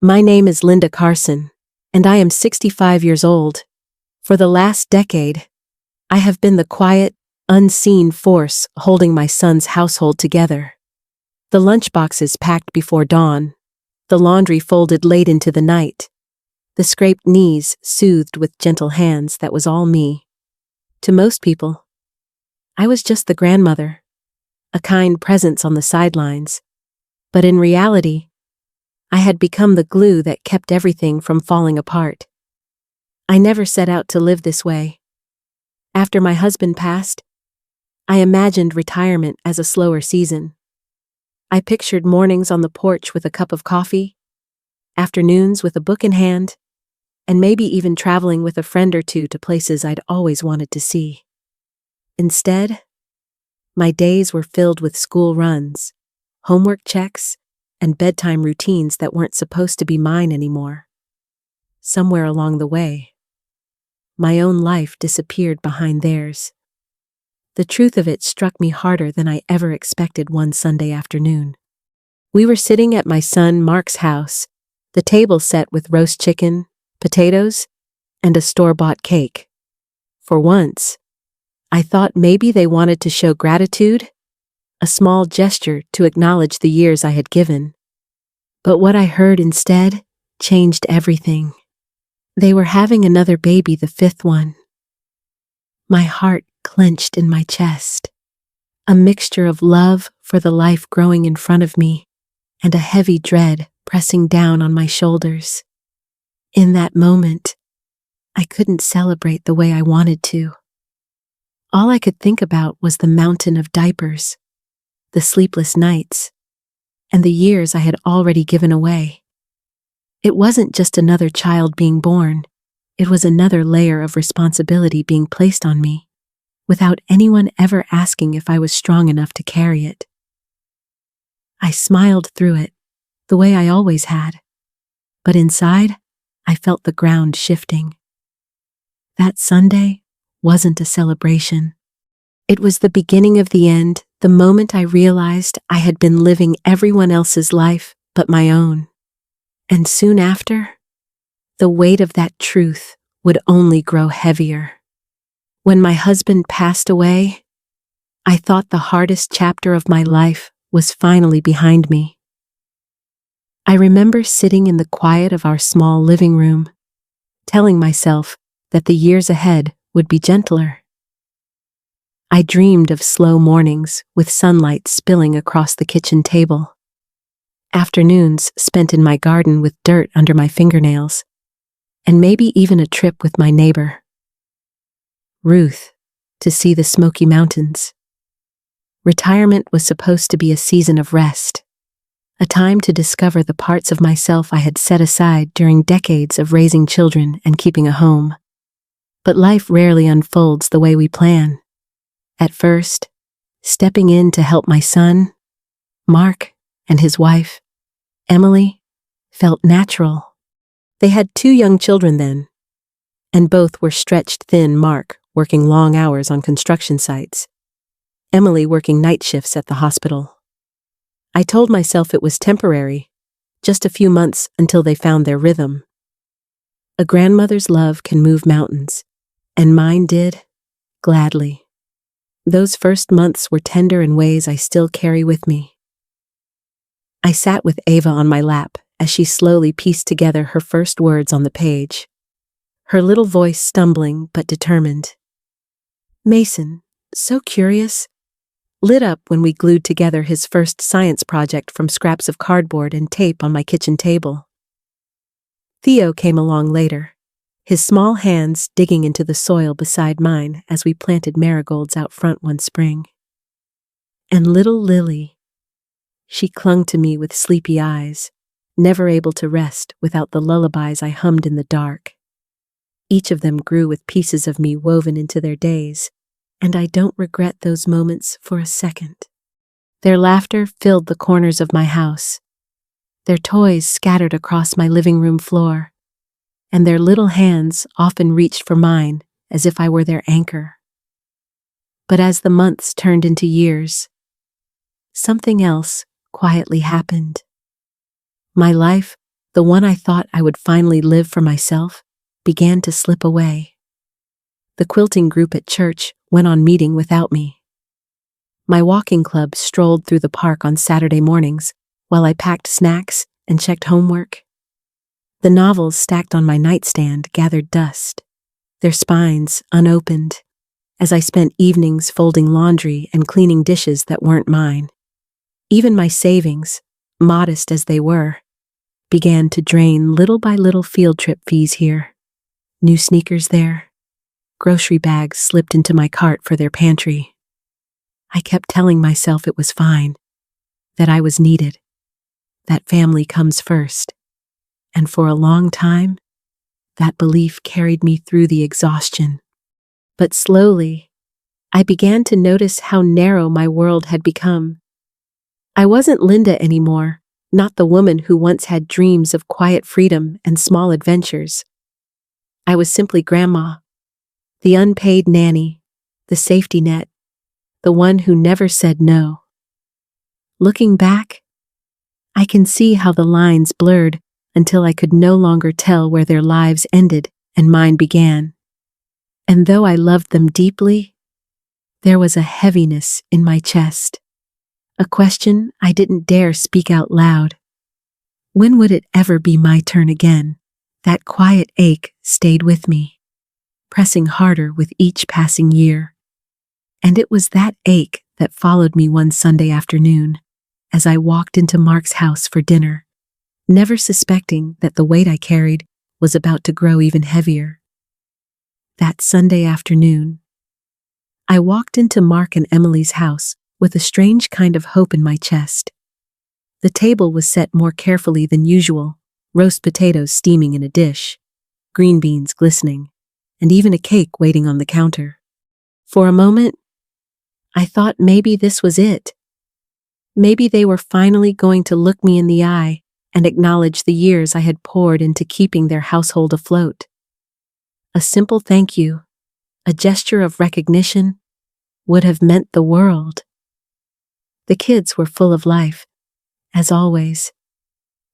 My name is Linda Carson, and I am 65 years old. For the last decade, I have been the quiet, unseen force holding my son's household together. The lunchboxes packed before dawn, the laundry folded late into the night, the scraped knees soothed with gentle hands, that was all me. To most people, I was just the grandmother, a kind presence on the sidelines. But in reality, I had become the glue that kept everything from falling apart. I never set out to live this way. After my husband passed, I imagined retirement as a slower season. I pictured mornings on the porch with a cup of coffee, afternoons with a book in hand, and maybe even traveling with a friend or two to places I'd always wanted to see. Instead, my days were filled with school runs, homework checks, and bedtime routines that weren't supposed to be mine anymore. Somewhere along the way, my own life disappeared behind theirs. The truth of it struck me harder than I ever expected one Sunday afternoon. We were sitting at my son Mark's house, the table set with roast chicken, potatoes, and a store-bought cake. For once, I thought maybe they wanted to show gratitude, a small gesture to acknowledge the years I had given. But what I heard instead changed everything. They were having another baby, the fifth one. My heart clenched in my chest, a mixture of love for the life growing in front of me and a heavy dread pressing down on my shoulders. In that moment, I couldn't celebrate the way I wanted to. All I could think about was the mountain of diapers, the sleepless nights, and the years I had already given away. It wasn't just another child being born, it was another layer of responsibility being placed on me, without anyone ever asking if I was strong enough to carry it. I smiled through it, the way I always had, but inside, I felt the ground shifting. That Sunday wasn't a celebration. It was the beginning of the end, the moment I realized I had been living everyone else's life but my own. And soon after, the weight of that truth would only grow heavier. When my husband passed away, I thought the hardest chapter of my life was finally behind me. I remember sitting in the quiet of our small living room, telling myself that the years ahead would be gentler. I dreamed of slow mornings with sunlight spilling across the kitchen table, afternoons spent in my garden with dirt under my fingernails, and maybe even a trip with my neighbor, Ruth, to see the Smoky Mountains. Retirement was supposed to be a season of rest, a time to discover the parts of myself I had set aside during decades of raising children and keeping a home. But life rarely unfolds the way we plan. At first, stepping in to help my son, Mark, and his wife, Emily, felt natural. They had 2 young children then, and both were stretched thin, Mark working long hours on construction sites, Emily working night shifts at the hospital. I told myself it was temporary, just a few months until they found their rhythm. A grandmother's love can move mountains, and mine did, gladly. Those first months were tender in ways I still carry with me. I sat with Ava on my lap as she slowly pieced together her first words on the page, her little voice stumbling but determined. Mason, so curious, lit up when we glued together his first science project from scraps of cardboard and tape on my kitchen table. Theo came along later, his small hands digging into the soil beside mine as we planted marigolds out front one spring. And little Lily, she clung to me with sleepy eyes, never able to rest without the lullabies I hummed in the dark. Each of them grew with pieces of me woven into their days, and I don't regret those moments for a second. Their laughter filled the corners of my house, their toys scattered across my living room floor, and their little hands often reached for mine as if I were their anchor. But as the months turned into years, something else quietly happened. My life, the one I thought I would finally live for myself, began to slip away. The quilting group at church went on meeting without me. My walking club strolled through the park on Saturday mornings while I packed snacks and checked homework. The novels stacked on my nightstand gathered dust, their spines unopened, as I spent evenings folding laundry and cleaning dishes that weren't mine. Even my savings, modest as they were, began to drain little by little. Field trip fees here, new sneakers there, grocery bags slipped into my cart for their pantry. I kept telling myself it was fine, that I was needed, that family comes first. And for a long time, that belief carried me through the exhaustion. But slowly, I began to notice how narrow my world had become. I wasn't Linda anymore, not the woman who once had dreams of quiet freedom and small adventures. I was simply Grandma, the unpaid nanny, the safety net, the one who never said no. Looking back, I can see how the lines blurred until I could no longer tell where their lives ended and mine began. And though I loved them deeply, there was a heaviness in my chest, a question I didn't dare speak out loud. When would it ever be my turn again? That quiet ache stayed with me, pressing harder with each passing year. And it was that ache that followed me one Sunday afternoon as I walked into Mark's house for dinner, never suspecting that the weight I carried was about to grow even heavier. That Sunday afternoon, I walked into Mark and Emily's house with a strange kind of hope in my chest. The table was set more carefully than usual, roast potatoes steaming in a dish, green beans glistening, and even a cake waiting on the counter. For a moment, I thought maybe this was it. Maybe they were finally going to look me in the eye and acknowledge the years I had poured into keeping their household afloat. A simple thank you, a gesture of recognition, would have meant the world. The kids were full of life, as always.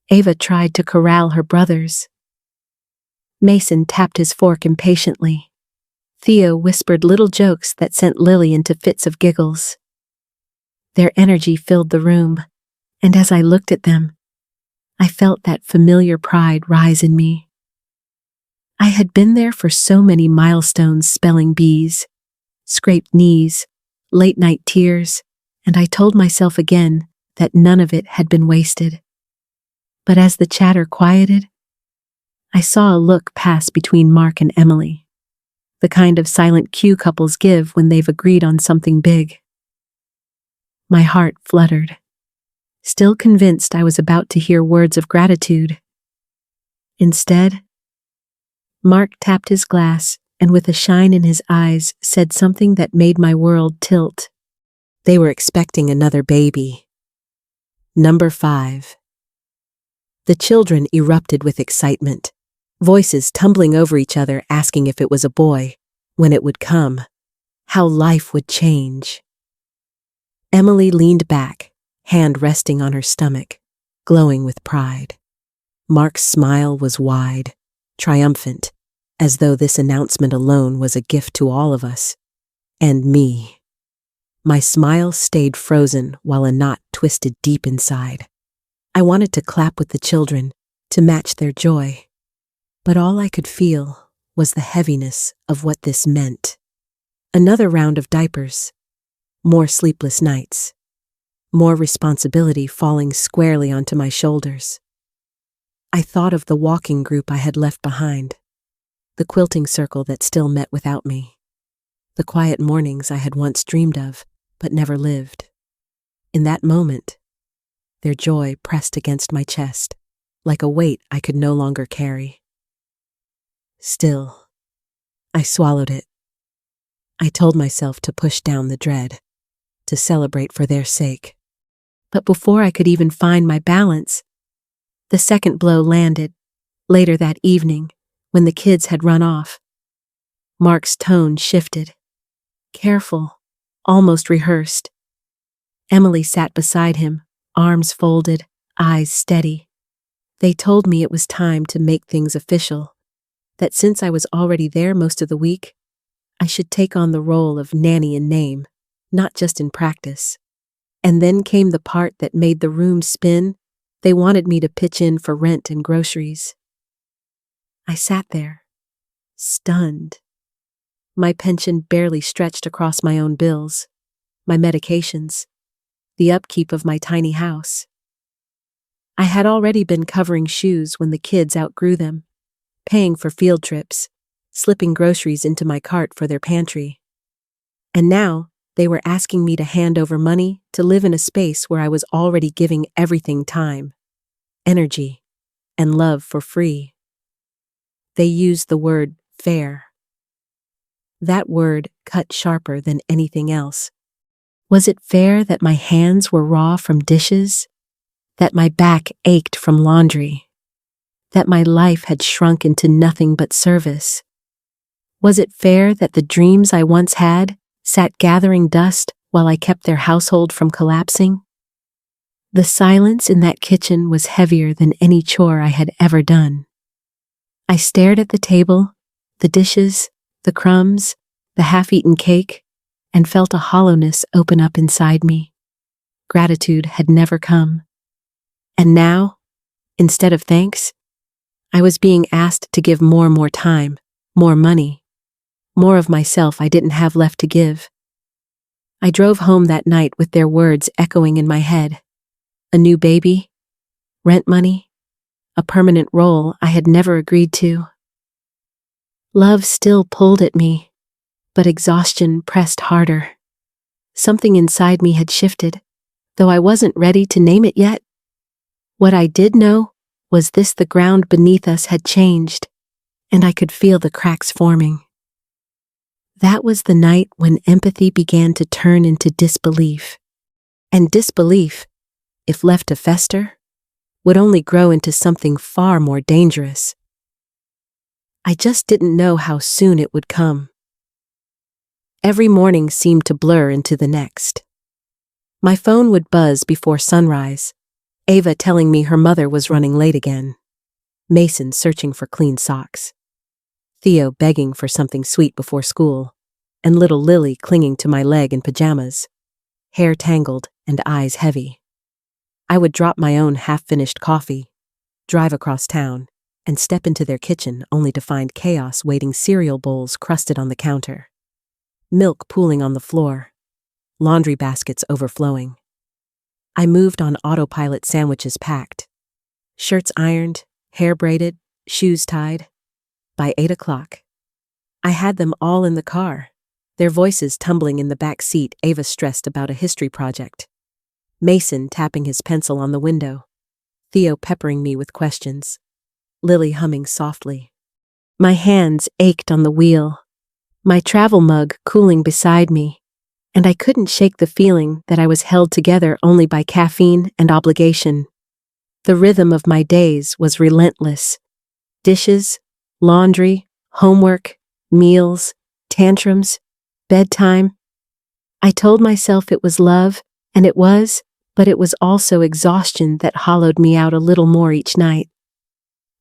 Ava tried to corral her brothers. Mason tapped his fork impatiently. Theo whispered little jokes that sent Lily into fits of giggles. Their energy filled the room, and as I looked at them, I felt that familiar pride rise in me. I had been there for so many milestones spelling bees, scraped knees, late-night tears, and I told myself again that none of it had been wasted. But as the chatter quieted, I saw a look pass between Mark and Emily, the kind of silent cue couples give when they've agreed on something big. My heart fluttered, still convinced I was about to hear words of gratitude. Instead, Mark tapped his glass and with a shine in his eyes said something that made my world tilt. They were expecting another baby. Number 5. The children erupted with excitement, voices tumbling over each other asking if it was a boy, when it would come, how life would change. Emily leaned back, hand resting on her stomach, glowing with pride. Mark's smile was wide, triumphant, as though this announcement alone was a gift to all of us. And me. My smile stayed frozen while a knot twisted deep inside. I wanted to clap with the children, to match their joy. But all I could feel was the heaviness of what this meant. Another round of diapers. More sleepless nights. More responsibility falling squarely onto my shoulders. I thought of the walking group I had left behind. The quilting circle that still met without me. The quiet mornings I had once dreamed of, but never lived. In that moment, their joy pressed against my chest, like a weight I could no longer carry. Still, I swallowed it. I told myself to push down the dread, to celebrate for their sake. But before I could even find my balance, the second blow landed, later that evening, when the kids had run off. Mark's tone shifted. Careful, almost rehearsed. Emily sat beside him, arms folded, eyes steady. They told me it was time to make things official, that since I was already there most of the week, I should take on the role of nanny in name, not just in practice. And then came the part that made the room spin. They wanted me to pitch in for rent and groceries. I sat there, stunned. My pension barely stretched across my own bills, my medications, the upkeep of my tiny house. I had already been covering shoes when the kids outgrew them, paying for field trips, slipping groceries into my cart for their pantry. And now, they were asking me to hand over money to live in a space where I was already giving everything time, energy, and love for free. They used the word fair. That word cut sharper than anything else. Was it fair that my hands were raw from dishes? That my back ached from laundry? That my life had shrunk into nothing but service? Was it fair that the dreams I once had sat gathering dust while I kept their household from collapsing? The silence in that kitchen was heavier than any chore I had ever done. I stared at the table, the dishes, the crumbs, the half-eaten cake, and felt a hollowness open up inside me. Gratitude had never come. And now, instead of thanks, I was being asked to give more time, more money, more of myself I didn't have left to give. I drove home that night with their words echoing in my head. A new baby, rent money, a permanent role I had never agreed to. Love still pulled at me, but exhaustion pressed harder. Something inside me had shifted, though I wasn't ready to name it yet. What I did know was the ground beneath us had changed, and I could feel the cracks forming. That was the night when empathy began to turn into disbelief. And disbelief, if left to fester, would only grow into something far more dangerous. I just didn't know how soon it would come. Every morning seemed to blur into the next. My phone would buzz before sunrise, Ava telling me her mother was running late again, Mason searching for clean socks, Theo begging for something sweet before school, and little Lily clinging to my leg in pajamas, hair tangled and eyes heavy. I would drop my own half-finished coffee, drive across town, and step into their kitchen only to find chaos waiting, cereal bowls crusted on the counter, milk pooling on the floor, laundry baskets overflowing. I moved on autopilot, sandwiches packed, shirts ironed, hair braided, shoes tied. By 8 o'clock, I had them all in the car, their voices tumbling in the back seat, Ava stressed about a history project, Mason tapping his pencil on the window, Theo peppering me with questions, Lily humming softly. My hands ached on the wheel, my travel mug cooling beside me, and I couldn't shake the feeling that I was held together only by caffeine and obligation. The rhythm of my days was relentless. Dishes, laundry, homework, meals, tantrums, bedtime. I told myself it was love, and it was, but it was also exhaustion that hollowed me out a little more each night.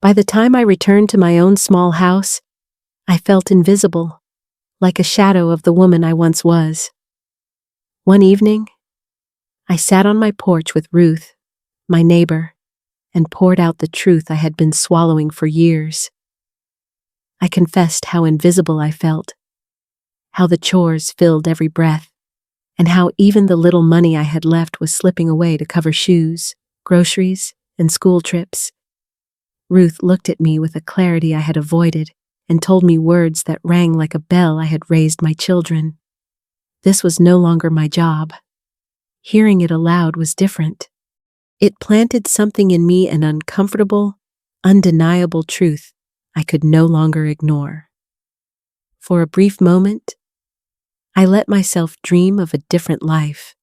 By the time I returned to my own small house, I felt invisible, like a shadow of the woman I once was. One evening, I sat on my porch with Ruth, my neighbor, and poured out the truth I had been swallowing for years. I confessed how invisible I felt, how the chores filled every breath, and how even the little money I had left was slipping away to cover shoes, groceries, and school trips. Ruth looked at me with a clarity I had avoided and told me words that rang like a bell I had raised my children. This was no longer my job. Hearing it aloud was different. It planted something in me, an uncomfortable, undeniable truth I could no longer ignore. For a brief moment, I let myself dream of a different life.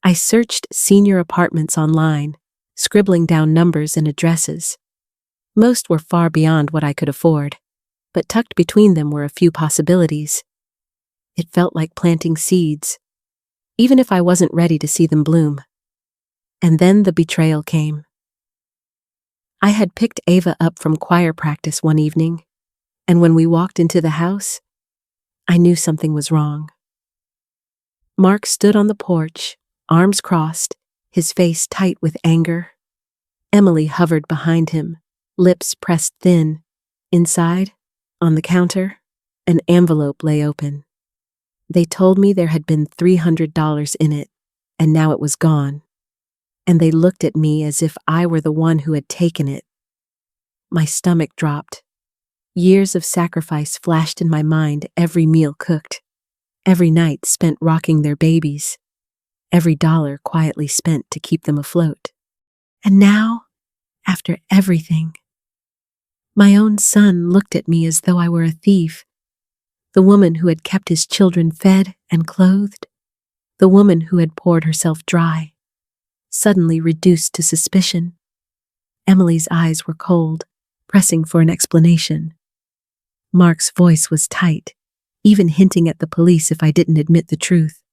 I searched senior apartments online, scribbling down numbers and addresses. Most were far beyond what I could afford, but tucked between them were a few possibilities. It felt like planting seeds, even if I wasn't ready to see them bloom. And then the betrayal came. I had picked Ava up from choir practice one evening, and when we walked into the house, I knew something was wrong. Mark stood on the porch, arms crossed, his face tight with anger. Emily hovered behind him, lips pressed thin. Inside, on the counter, an envelope lay open. They told me there had been $300 in it, and now it was gone. And they looked at me as if I were the one who had taken it. My stomach dropped. Years of sacrifice flashed in my mind, every meal cooked, every night spent rocking their babies, every dollar quietly spent to keep them afloat. And now, after everything, my own son looked at me as though I were a thief, the woman who had kept his children fed and clothed, the woman who had poured herself dry, suddenly reduced to suspicion. Emily's eyes were cold, pressing for an explanation. Mark's voice was tight, even hinting at the police if I didn't admit the truth.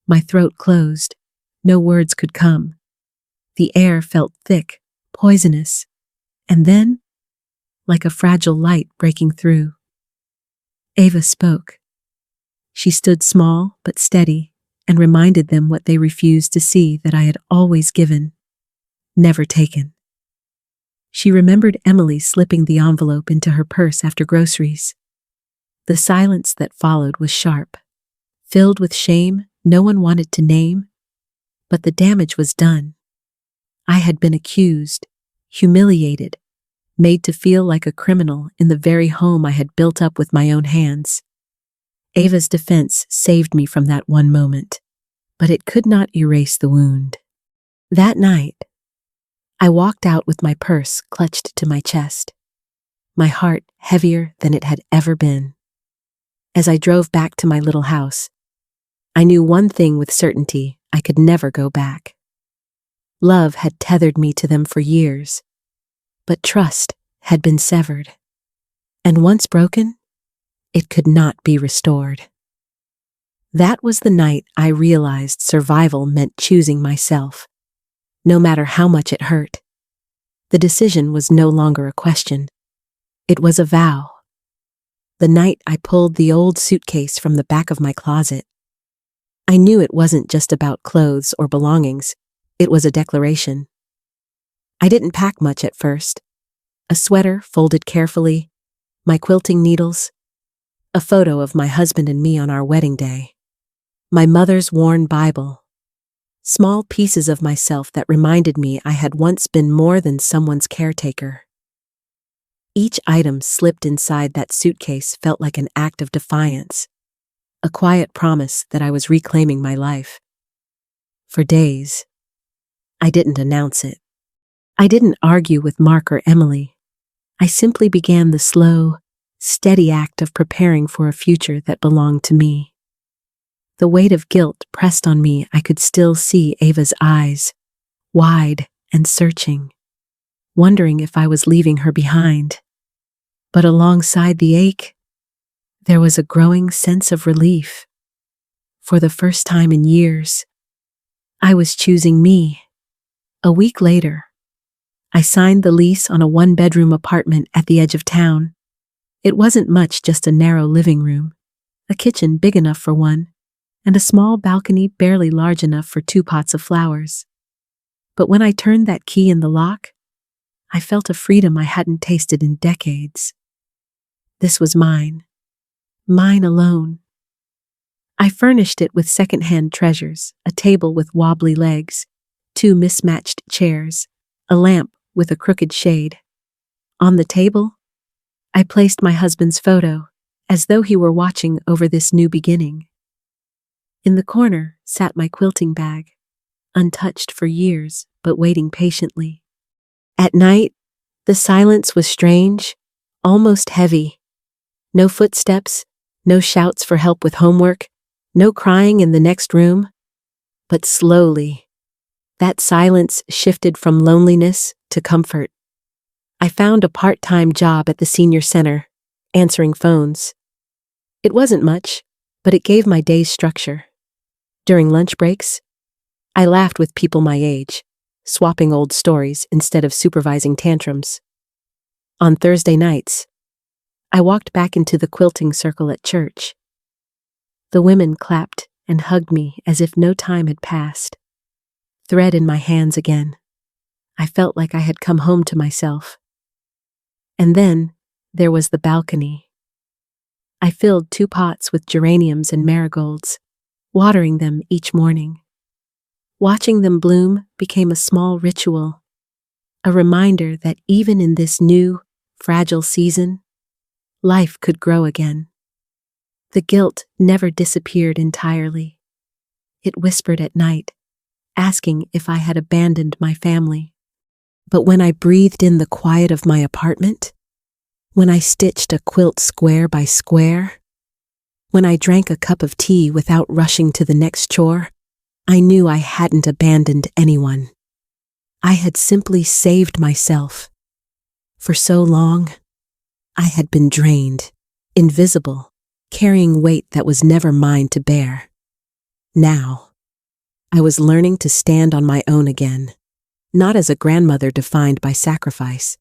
My throat closed. No words could come. The air felt thick, poisonous, and then, like a fragile light breaking through, Ava spoke. She stood small but steady and reminded them what they refused to see, that I had always given, never taken. She remembered Emily slipping the envelope into her purse after groceries. The silence that followed was sharp, filled with shame no one wanted to name, but the damage was done. I had been accused, humiliated, made to feel like a criminal in the very home I had built up with my own hands. Ava's defense saved me from that one moment, but it could not erase the wound. That night, I walked out with my purse clutched to my chest, my heart heavier than it had ever been. As I drove back to my little house, I knew one thing with certainty: I could never go back. Love had tethered me to them for years, but trust had been severed. And once broken, it could not be restored. That was the night I realized survival meant choosing myself, no matter how much it hurt. The decision was no longer a question. It was a vow. The night I pulled the old suitcase from the back of my closet, I knew it wasn't just about clothes or belongings. It was a declaration. I didn't pack much at first. A sweater folded carefully, my quilting needles, a photo of my husband and me on our wedding day, my mother's worn Bible, small pieces of myself that reminded me I had once been more than someone's caretaker. Each item slipped inside that suitcase felt like an act of defiance, a quiet promise that I was reclaiming my life. For days, I didn't announce it. I didn't argue with Mark or Emily. I simply began the slow, steady act of preparing for a future that belonged to me. The weight of guilt pressed on me. I could still see Ava's eyes, wide and searching, wondering if I was leaving her behind. But alongside the ache, there was a growing sense of relief. For the first time in years, I was choosing me. A week later, I signed the lease on a one-bedroom apartment at the edge of town. It wasn't much, just a narrow living room, a kitchen big enough for one, and a small balcony barely large enough for 2 pots of flowers. But when I turned that key in the lock, I felt a freedom I hadn't tasted in decades. This was mine. Mine alone. I furnished it with second-hand treasures: a table with wobbly legs, 2 mismatched chairs, a lamp with a crooked shade. On the table, I placed my husband's photo, as though he were watching over this new beginning. In the corner sat my quilting bag, untouched for years, but waiting patiently. At night, the silence was strange, almost heavy. No footsteps, no shouts for help with homework, no crying in the next room. But slowly, that silence shifted from loneliness to comfort. I found a part-time job at the senior center, answering phones. It wasn't much, but it gave my days structure. During lunch breaks, I laughed with people my age, swapping old stories instead of supervising tantrums. On Thursday nights, I walked back into the quilting circle at church. The women clapped and hugged me as if no time had passed. Thread in my hands again. I felt like I had come home to myself. And then there was the balcony. I filled 2 pots with geraniums and marigolds, watering them each morning. Watching them bloom became a small ritual, a reminder that even in this new, fragile season, life could grow again. The guilt never disappeared entirely. It whispered at night, asking if I had abandoned my family. But when I breathed in the quiet of my apartment, when I stitched a quilt square by square, when I drank a cup of tea without rushing to the next chore, I knew I hadn't abandoned anyone. I had simply saved myself. For so long, I had been drained, invisible, carrying weight that was never mine to bear. Now, I was learning to stand on my own again, not as a grandmother defined by sacrifice,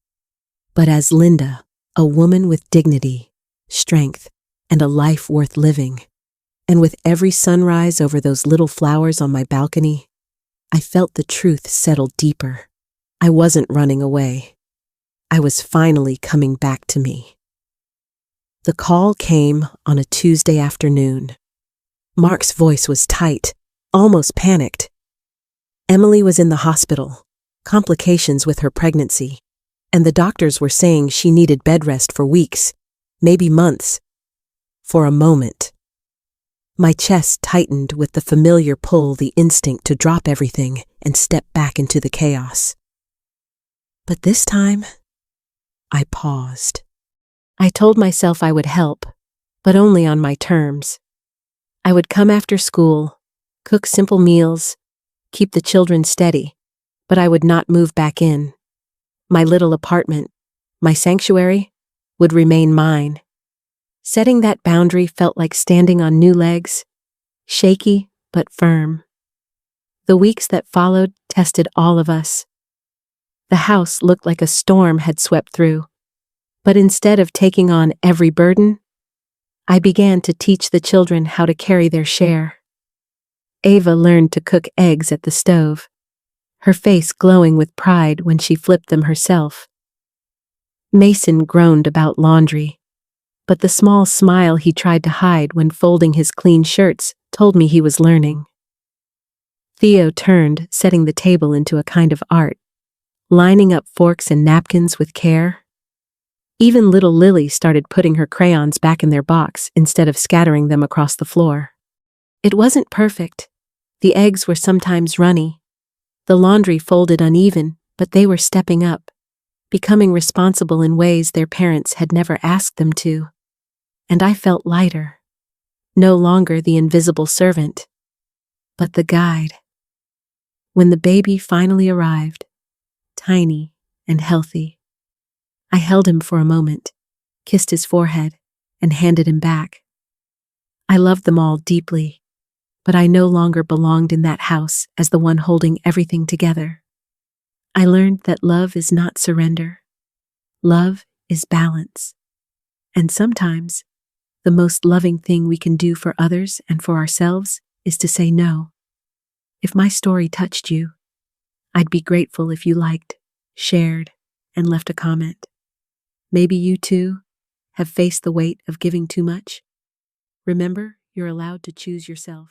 but as Linda, a woman with dignity, strength, and a life worth living. And with every sunrise over those little flowers on my balcony, I felt the truth settle deeper. I wasn't running away. I was finally coming back to me. The call came on a Tuesday afternoon. Mark's voice was tight, almost panicked. Emily was in the hospital, complications with her pregnancy, and the doctors were saying she needed bed rest for weeks, maybe months. For a moment, my chest tightened with the familiar pull, the instinct to drop everything and step back into the chaos. But this time, I paused. I told myself I would help, but only on my terms. I would come after school, cook simple meals, keep the children steady, but I would not move back in. My little apartment, my sanctuary, would remain mine. Setting that boundary felt like standing on new legs, shaky but firm. The weeks that followed tested all of us. The house looked like a storm had swept through, but instead of taking on every burden, I began to teach the children how to carry their share. Ava learned to cook eggs at the stove, her face glowing with pride when she flipped them herself. Mason groaned about laundry, but the small smile he tried to hide when folding his clean shirts told me he was learning. Theo turned, setting the table into a kind of art, lining up forks and napkins with care. Even little Lily started putting her crayons back in their box instead of scattering them across the floor. It wasn't perfect. The eggs were sometimes runny. The laundry folded uneven, but they were stepping up, becoming responsible in ways their parents had never asked them to. And I felt lighter, no longer the invisible servant, but the guide. When the baby finally arrived, tiny and healthy, I held him for a moment, kissed his forehead, and handed him back. I loved them all deeply, but I no longer belonged in that house as the one holding everything together. I learned that love is not surrender. Love is balance. And sometimes, the most loving thing we can do for others and for ourselves is to say no. If my story touched you, I'd be grateful if you liked, shared, and left a comment. Maybe you too have faced the weight of giving too much. Remember, you're allowed to choose yourself.